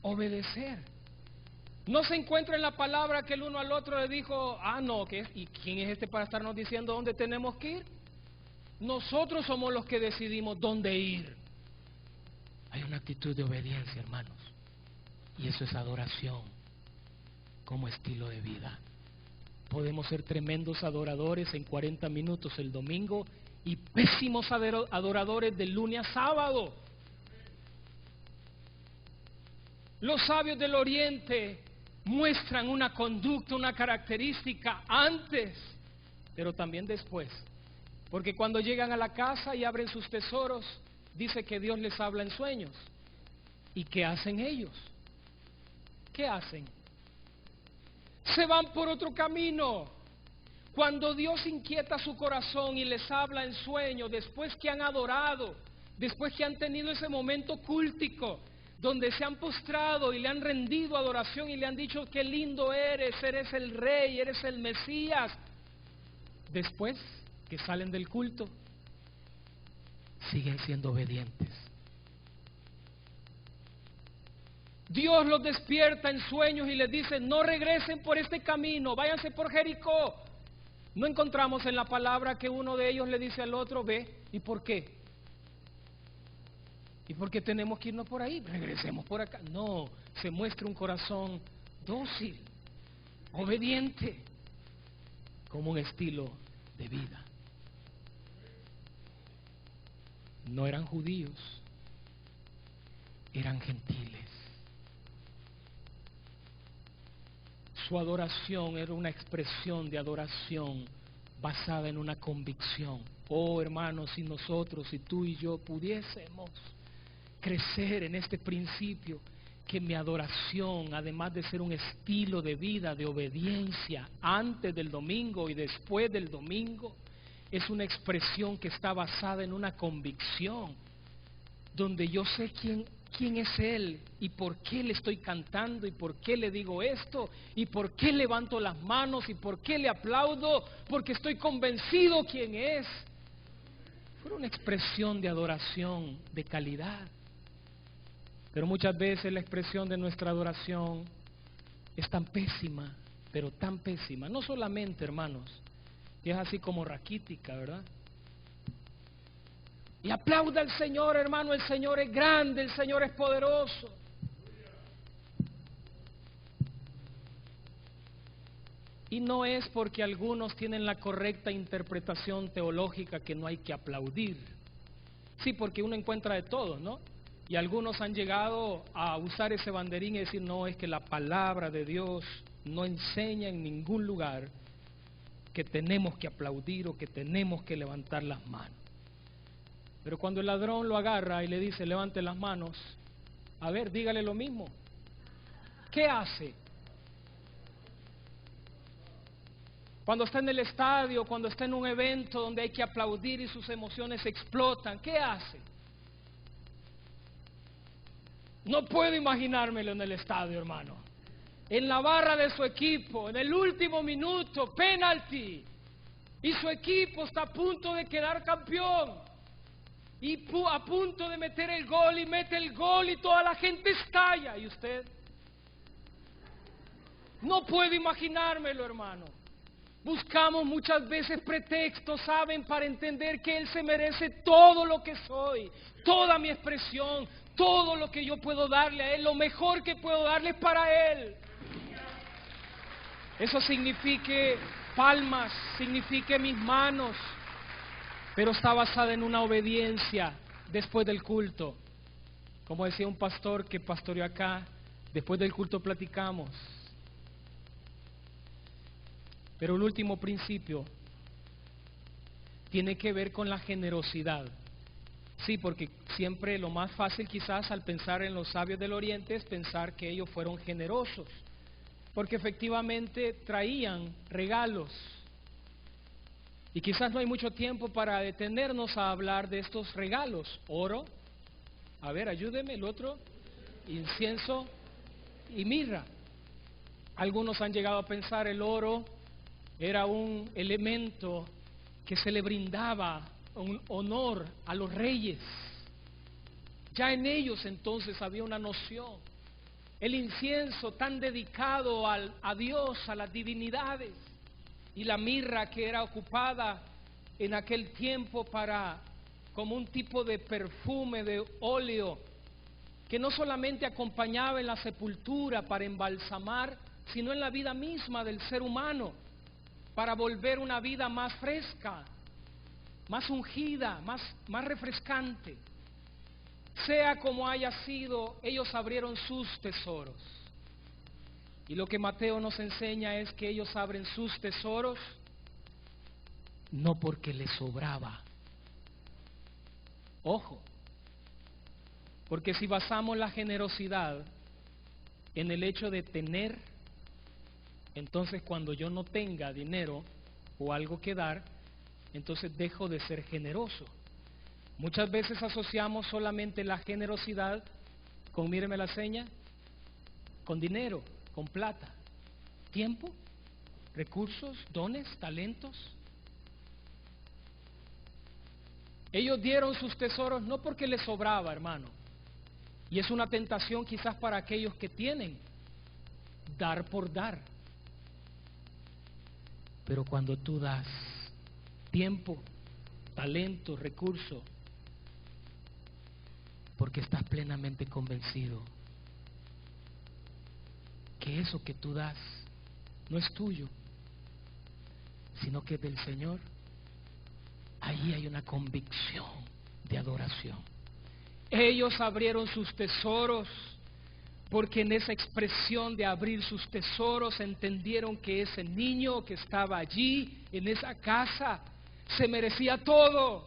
Obedecer. No se encuentra en la palabra que el uno al otro le dijo, no, ¿y quién es este para estarnos diciendo dónde tenemos que ir? Nosotros somos los que decidimos dónde ir. Hay una actitud de obediencia, hermanos, y eso es adoración como estilo de vida. Podemos ser tremendos adoradores en 40 minutos el domingo y pésimos adoradores del lunes a sábado. Los sabios del Oriente muestran una conducta, una característica antes, pero también después. Porque cuando llegan a la casa y abren sus tesoros, dice que Dios les habla en sueños. ¿Y qué hacen ellos? ¿Qué hacen? Se van por otro camino. Cuando Dios inquieta su corazón y les habla en sueños, después que han adorado, después que han tenido ese momento cúltico, donde se han postrado y le han rendido adoración y le han dicho qué lindo eres, eres el rey, eres el Mesías. Después que salen del culto, siguen siendo obedientes. Dios los despierta en sueños y les dice, no regresen por este camino, váyanse por Jericó. No encontramos en la palabra que uno de ellos le dice al otro, ve, ¿y por qué? ¿Y por qué tenemos que irnos por ahí? Regresemos por acá. No, se muestra un corazón dócil, obediente, como un estilo de vida. No eran judíos, eran gentiles. Su adoración era una expresión de adoración basada en una convicción. Oh, hermanos, si nosotros, si tú y yo pudiésemos crecer en este principio, que mi adoración, además de ser un estilo de vida, de obediencia, antes del domingo y después del domingo, es una expresión que está basada en una convicción, donde yo sé quién es Él y por qué le estoy cantando y por qué le digo esto y por qué levanto las manos y por qué le aplaudo, porque estoy convencido quién es. Fue una expresión de adoración de calidad. Pero muchas veces la expresión de nuestra adoración es tan pésima, pero tan pésima. No solamente, hermanos, que es así como raquítica, ¿verdad? Y aplauda al Señor, hermano, el Señor es grande, el Señor es poderoso. Y no es porque algunos tienen la correcta interpretación teológica que no hay que aplaudir. Sí, porque uno encuentra de todo, ¿no? Y algunos han llegado a usar ese banderín y decir, no, es que la palabra de Dios no enseña en ningún lugar que tenemos que aplaudir o que tenemos que levantar las manos. Pero cuando el ladrón lo agarra y le dice, levante las manos, a ver, dígale lo mismo. ¿Qué hace? Cuando está en el estadio, cuando está en un evento donde hay que aplaudir y sus emociones explotan, ¿qué hace? No puedo imaginármelo en el estadio, hermano. En la barra de su equipo, en el último minuto, penalti. Y su equipo está a punto de quedar campeón. Y a punto de meter el gol y mete el gol y toda la gente estalla. ¿Y usted? No puedo imaginármelo, hermano. Buscamos muchas veces pretextos, ¿saben? Para entender que Él se merece todo lo que soy, toda mi expresión, todo lo que yo puedo darle a Él, lo mejor que puedo darle es para Él. Eso signifique palmas, signifique mis manos, pero está basada en una obediencia después del culto. Como decía un pastor que pastoreó acá, después del culto platicamos. Pero el último principio tiene que ver con la generosidad. Sí, porque siempre lo más fácil quizás al pensar en los sabios del Oriente es pensar que ellos fueron generosos, porque efectivamente traían regalos. Y quizás no hay mucho tiempo para detenernos a hablar de estos regalos. Oro, a ver, ayúdeme, el otro, incienso y mirra. Algunos han llegado a pensar el oro era un elemento que se le brindaba un honor a los reyes. Ya en ellos entonces había una noción. El incienso tan dedicado a Dios, a las divinidades, y la mirra que era ocupada en aquel tiempo como un tipo de perfume de óleo que no solamente acompañaba en la sepultura para embalsamar, sino en la vida misma del ser humano, para volver una vida más fresca, más ungida, más refrescante. Sea como haya sido, ellos abrieron sus tesoros. Y lo que Mateo nos enseña es que ellos abren sus tesoros no porque les sobraba. Ojo, porque si basamos la generosidad en el hecho de tener, entonces cuando yo no tenga dinero o algo que dar, entonces dejo de ser generoso. Muchas veces asociamos solamente la generosidad con, míreme la seña, con dinero, con plata, tiempo, recursos, dones, talentos. Ellos dieron sus tesoros no porque les sobraba, hermano. Y es una tentación quizás para aquellos que tienen, dar por dar. Pero cuando tú das tiempo, talento, recurso, porque estás plenamente convencido que eso que tú das no es tuyo, sino que es del Señor, ahí hay una convicción de adoración. Ellos abrieron sus tesoros porque en esa expresión de abrir sus tesoros entendieron que ese niño que estaba allí en esa casa se merecía todo.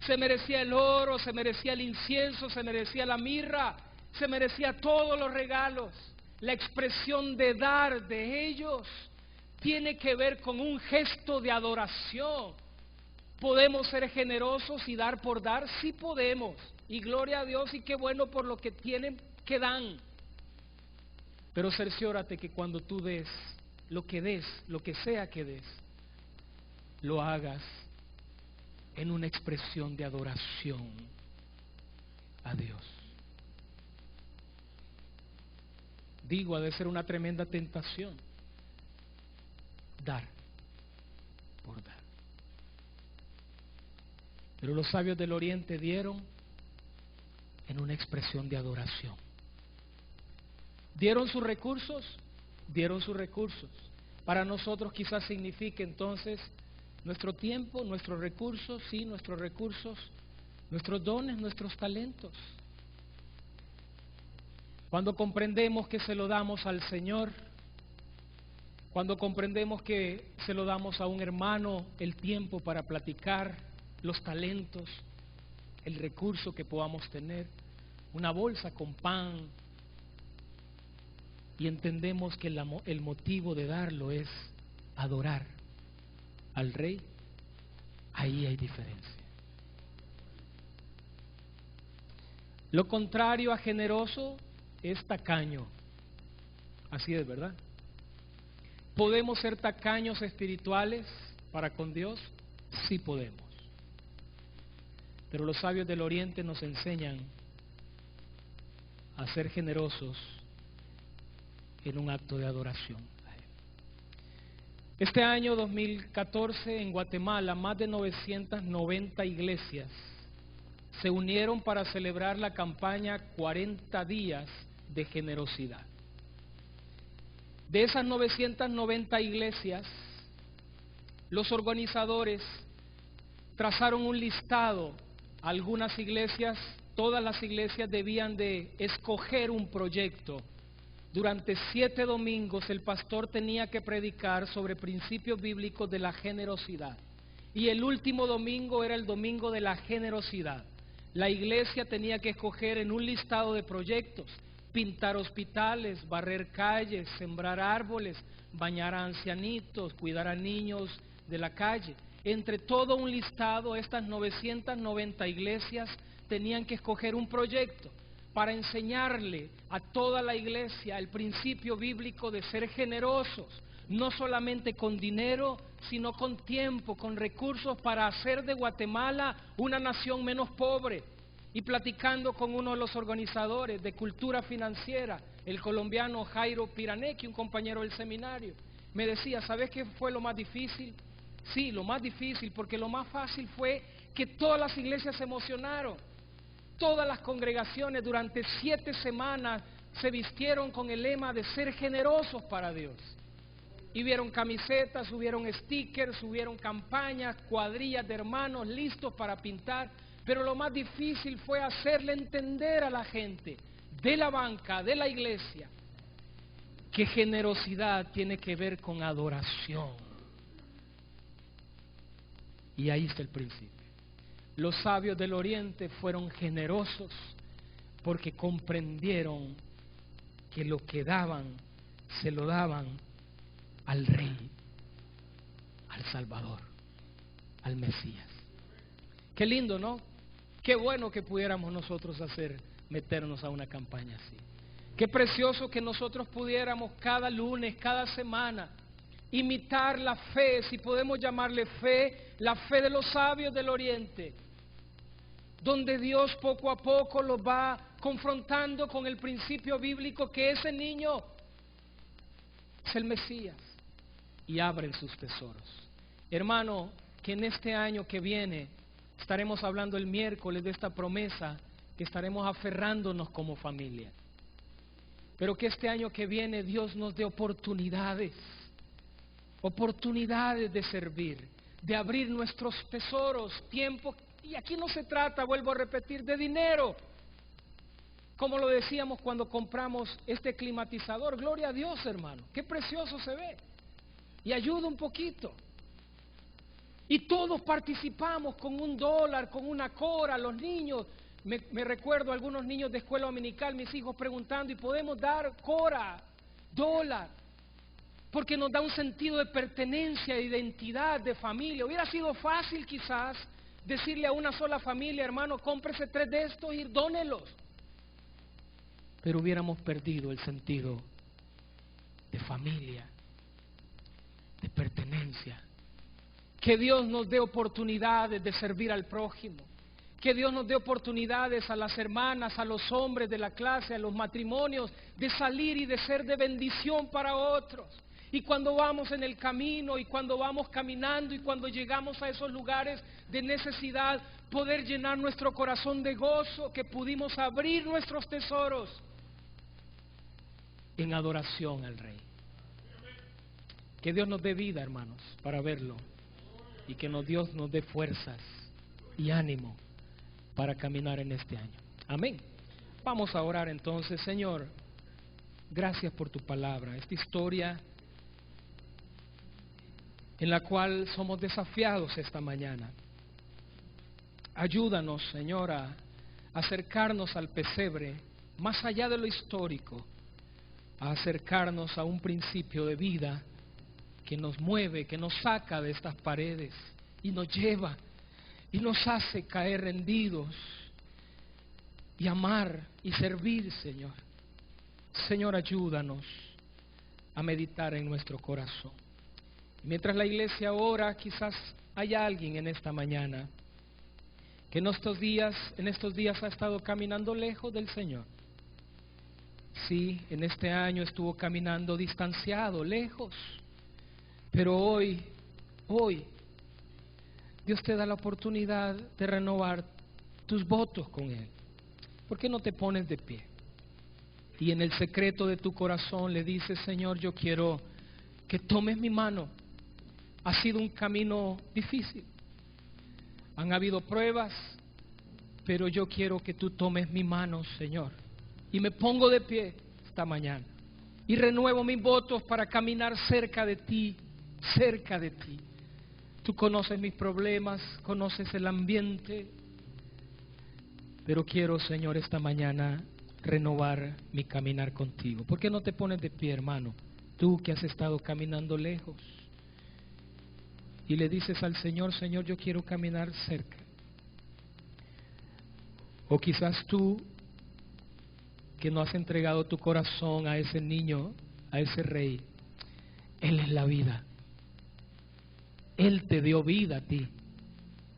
Se merecía el oro, se merecía el incienso, se merecía la mirra, se merecía todos los regalos. La expresión de dar de ellos tiene que ver con un gesto de adoración. ¿Podemos ser generosos y dar por dar? Sí podemos. Y gloria a Dios, y qué bueno por lo que tienen que dan. Pero cerciórate que cuando tú des, lo que sea que des, lo hagas en una expresión de adoración a Dios. Digo, ha de ser una tremenda tentación dar por dar. Pero los sabios del Oriente dieron en una expresión de adoración. ¿Dieron sus recursos? Dieron sus recursos. Para nosotros quizás signifique entonces nuestro tiempo, nuestros recursos, sí, nuestros recursos, nuestros dones, nuestros talentos. Cuando comprendemos que se lo damos al Señor, cuando comprendemos que se lo damos a un hermano, el tiempo para platicar, los talentos, el recurso que podamos tener, una bolsa con pan, y entendemos que el motivo de darlo es adorar al Rey, ahí hay diferencia. Lo contrario a generoso es tacaño. Así es, ¿verdad? ¿Podemos ser tacaños espirituales para con Dios? Sí podemos. Pero los sabios del Oriente nos enseñan a ser generosos en un acto de adoración. Este año 2014 en Guatemala, más de 990 iglesias se unieron para celebrar la campaña 40 días de generosidad. De esas 990 iglesias, los organizadores trazaron un listado. Algunas iglesias, todas las iglesias debían de escoger un proyecto. Durante 7 domingos el pastor tenía que predicar sobre principios bíblicos de la generosidad. Y el último domingo era el domingo de la generosidad. La iglesia tenía que escoger en un listado de proyectos: pintar hospitales, barrer calles, sembrar árboles, bañar a ancianitos, cuidar a niños de la calle. Entre todo un listado, estas 990 iglesias tenían que escoger un proyecto para enseñarle a toda la iglesia el principio bíblico de ser generosos, no solamente con dinero, sino con tiempo, con recursos, para hacer de Guatemala una nación menos pobre. Y platicando con uno de los organizadores de cultura financiera, el colombiano Jairo Piranecki, un compañero del seminario, me decía: ¿sabes qué fue lo más difícil? Sí, lo más difícil, porque lo más fácil fue que todas las iglesias se emocionaron. Todas las congregaciones durante 7 semanas se vistieron con el lema de ser generosos para Dios. Y hubieron camisetas, hubieron stickers, hubieron campañas, cuadrillas de hermanos listos para pintar. Pero lo más difícil fue hacerle entender a la gente de la banca, de la iglesia, que generosidad tiene que ver con adoración. Y ahí está el principio. Los sabios del Oriente fueron generosos porque comprendieron que lo que daban, se lo daban al Rey, al Salvador, al Mesías. Qué lindo, ¿no? Qué bueno que pudiéramos nosotros meternos a una campaña así. Qué precioso que nosotros pudiéramos cada lunes, cada semana, imitar la fe, si podemos llamarle fe, la fe de los sabios del Oriente, donde Dios poco a poco los va confrontando con el principio bíblico que ese niño es el Mesías, y abren sus tesoros. Hermano, que en este año que viene estaremos hablando el miércoles de esta promesa, que estaremos aferrándonos como familia, pero que este año que viene Dios nos dé oportunidades de servir. de abrir nuestros tesoros, tiempo. Y aquí no se trata, vuelvo a repetir, de dinero. Como lo decíamos cuando compramos este climatizador, gloria a Dios, hermano, qué precioso se ve. Y ayuda un poquito. Y todos participamos con $1, con una cora, los niños. Me recuerdo a algunos niños de escuela dominical, mis hijos preguntando, ¿y podemos dar cora, dólar? Porque nos da un sentido de pertenencia, de identidad, de familia. Hubiera sido fácil quizás decirle a una sola familia, hermano, cómprese 3 de estos y dónelos. Pero hubiéramos perdido el sentido de familia, de pertenencia. Que Dios nos dé oportunidades de servir al prójimo. Que Dios nos dé oportunidades a las hermanas, a los hombres de la clase, a los matrimonios, de salir y de ser de bendición para otros. Y cuando vamos en el camino, y cuando vamos caminando, y cuando llegamos a esos lugares de necesidad, poder llenar nuestro corazón de gozo, que pudimos abrir nuestros tesoros en adoración al Rey. Que Dios nos dé vida, hermanos, para verlo. Y que Dios nos dé fuerzas y ánimo para caminar en este año. Amén. Vamos a orar entonces. Señor, gracias por tu palabra, esta historia en la cual somos desafiados esta mañana. Ayúdanos, Señor, a acercarnos al pesebre, más allá de lo histórico, a acercarnos a un principio de vida que nos mueve, que nos saca de estas paredes y nos lleva y nos hace caer rendidos y amar y servir, Señor. Señor, ayúdanos a meditar en nuestro corazón. Mientras la iglesia ora, quizás haya alguien en esta mañana que en estos días ha estado caminando lejos del Señor. Sí, en este año estuvo caminando distanciado, lejos. Pero hoy, Dios te da la oportunidad de renovar tus votos con Él. ¿Por qué no te pones de pie? Y en el secreto de tu corazón le dices, Señor, yo quiero que tomes mi mano. Ha sido un camino difícil. Han habido pruebas, pero yo quiero que tú tomes mi mano, Señor. Y me pongo de pie esta mañana. Y renuevo mis votos para caminar cerca de ti. Cerca de ti. Tú conoces mis problemas, conoces el ambiente, pero quiero, Señor, esta mañana renovar mi caminar contigo. ¿Por qué no te pones de pie, hermano? Tú que has estado caminando lejos y le dices al Señor, Señor, yo quiero caminar cerca. O quizás tú que no has entregado tu corazón a ese niño, a ese Rey. Él es la vida. Él te dio vida a ti.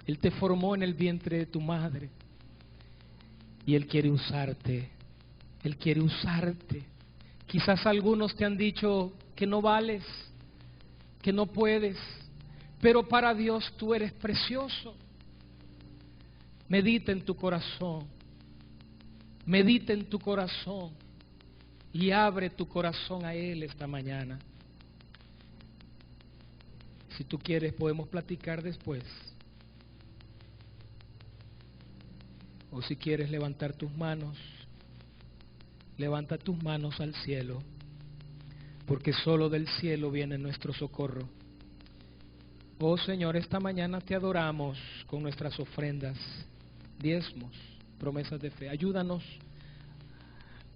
Él te formó en el vientre de tu madre. Y Él quiere usarte. Él quiere usarte. Quizás algunos te han dicho que no vales, que no puedes, pero para Dios tú eres precioso. Medita en tu corazón. Medita en tu corazón y abre tu corazón a Él esta mañana. Si tú quieres, podemos platicar después. O si quieres levantar tus manos, levanta tus manos al cielo, porque solo del cielo viene nuestro socorro. Oh Señor, esta mañana te adoramos con nuestras ofrendas, diezmos, promesas de fe. Ayúdanos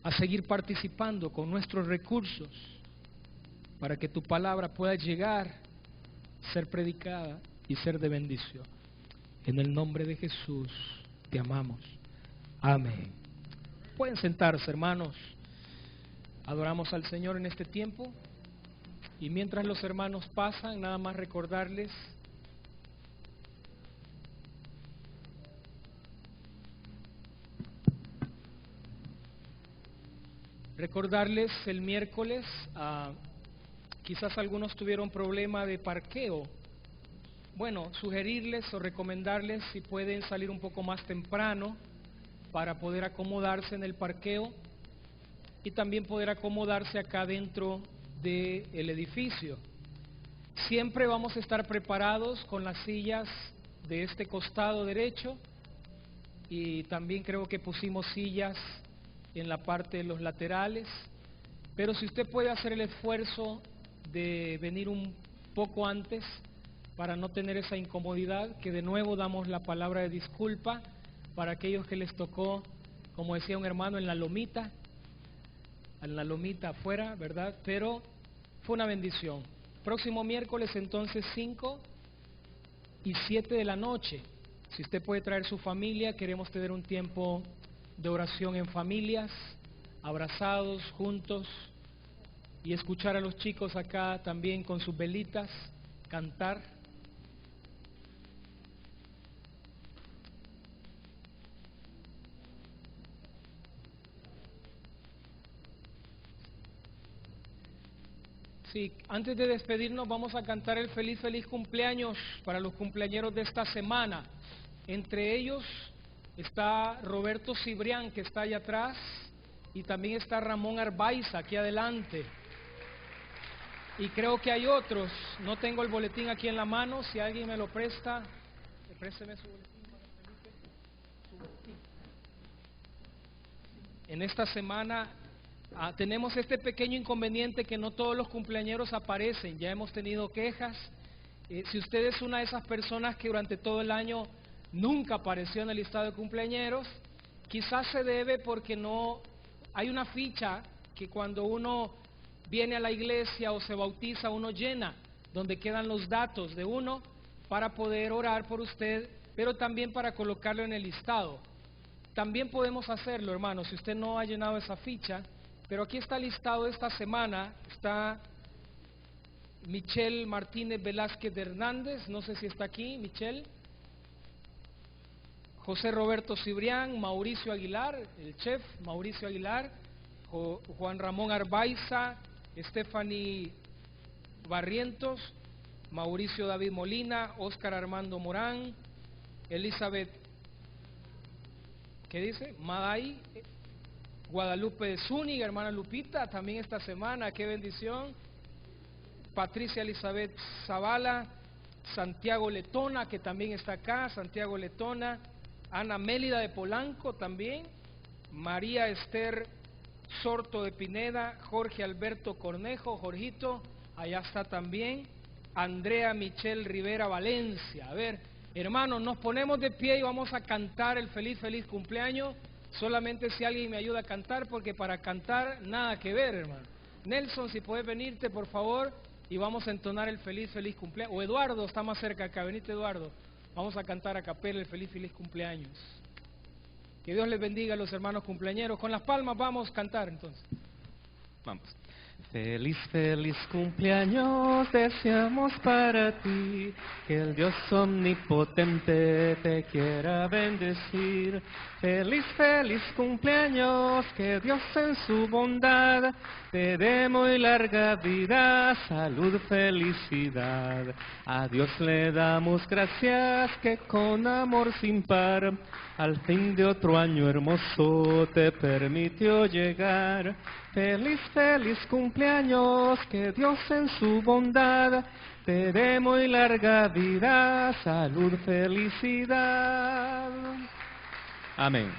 a seguir participando con nuestros recursos para que tu palabra pueda llegar, ser predicada y ser de bendición. En el nombre de Jesús te amamos. Amén. Pueden sentarse, hermanos. Adoramos al Señor en este tiempo. Y mientras los hermanos pasan, nada más recordarles el miércoles, quizás algunos tuvieron problema de parqueo. Bueno, sugerirles o recomendarles si pueden salir un poco más temprano para poder acomodarse en el parqueo y también poder acomodarse acá dentro del edificio. Siempre vamos a estar preparados con las sillas de este costado derecho, y también creo que pusimos sillas en la parte de los laterales. Pero si usted puede hacer el esfuerzo de venir un poco antes para no tener esa incomodidad, que de nuevo damos la palabra de disculpa para aquellos que les tocó, como decía un hermano, en la lomita afuera, ¿verdad? Pero fue una bendición. Próximo miércoles entonces 5 y 7 de la noche. Si usted puede traer su familia, queremos tener un tiempo de oración en familias, abrazados, juntos, y escuchar a los chicos acá también con sus velitas, cantar. Sí, antes de despedirnos vamos a cantar el feliz, feliz cumpleaños para los cumpleañeros de esta semana. Entre ellos está Roberto Cibrián, que está allá atrás, y también está Ramón Arbaiza aquí adelante. Y creo que hay otros. No tengo el boletín aquí en la mano. Si alguien me lo presta, présteme su boletín, Felipe, su boletín. En esta semana tenemos este pequeño inconveniente, que no todos los cumpleañeros aparecen. Ya hemos tenido quejas. Si usted es una de esas personas que durante todo el año nunca apareció en el listado de cumpleañeros, quizás se debe porque no hay una ficha que cuando uno viene a la iglesia o se bautiza, uno llena, donde quedan los datos de uno para poder orar por usted, pero también para colocarlo en el listado. También podemos hacerlo, hermano, si usted no ha llenado esa ficha, pero aquí está el listado de esta semana. Está Michelle Martínez Velázquez de Hernández, no sé si está aquí, Michelle. José Roberto Cibrián, Mauricio Aguilar, el chef Mauricio Aguilar, Juan Ramón Arbaiza, Stephanie Barrientos, Mauricio David Molina, Óscar Armando Morán, Elizabeth, ¿qué dice? Maday, Guadalupe Zúñiga, hermana Lupita, también esta semana, qué bendición. Patricia Elizabeth Zavala, Santiago Letona, que también está acá, Santiago Letona, Ana Mélida de Polanco también, María Esther Sorto de Pineda, Jorge Alberto Cornejo, Jorgito, allá está también, Andrea Michelle Rivera Valencia. A ver, hermanos, nos ponemos de pie y vamos a cantar el feliz, feliz cumpleaños. Solamente si alguien me ayuda a cantar, porque para cantar nada que ver, hermano. Nelson, si puedes venirte, por favor, y vamos a entonar el feliz, feliz cumpleaños. O Eduardo, está más cerca acá, venite Eduardo. Vamos a cantar a capela el feliz, feliz cumpleaños. Que Dios les bendiga a los hermanos cumpleañeros. Con las palmas vamos a cantar entonces. Vamos. Feliz, feliz cumpleaños deseamos para ti, que el Dios omnipotente te quiera bendecir. Feliz, feliz cumpleaños, que Dios en su bondad te dé muy larga vida, salud, felicidad. A Dios le damos gracias que con amor sin par al fin de otro año hermoso te permitió llegar. Feliz, feliz cumpleaños, que Dios en su bondad te dé muy larga vida, salud, felicidad. Amén.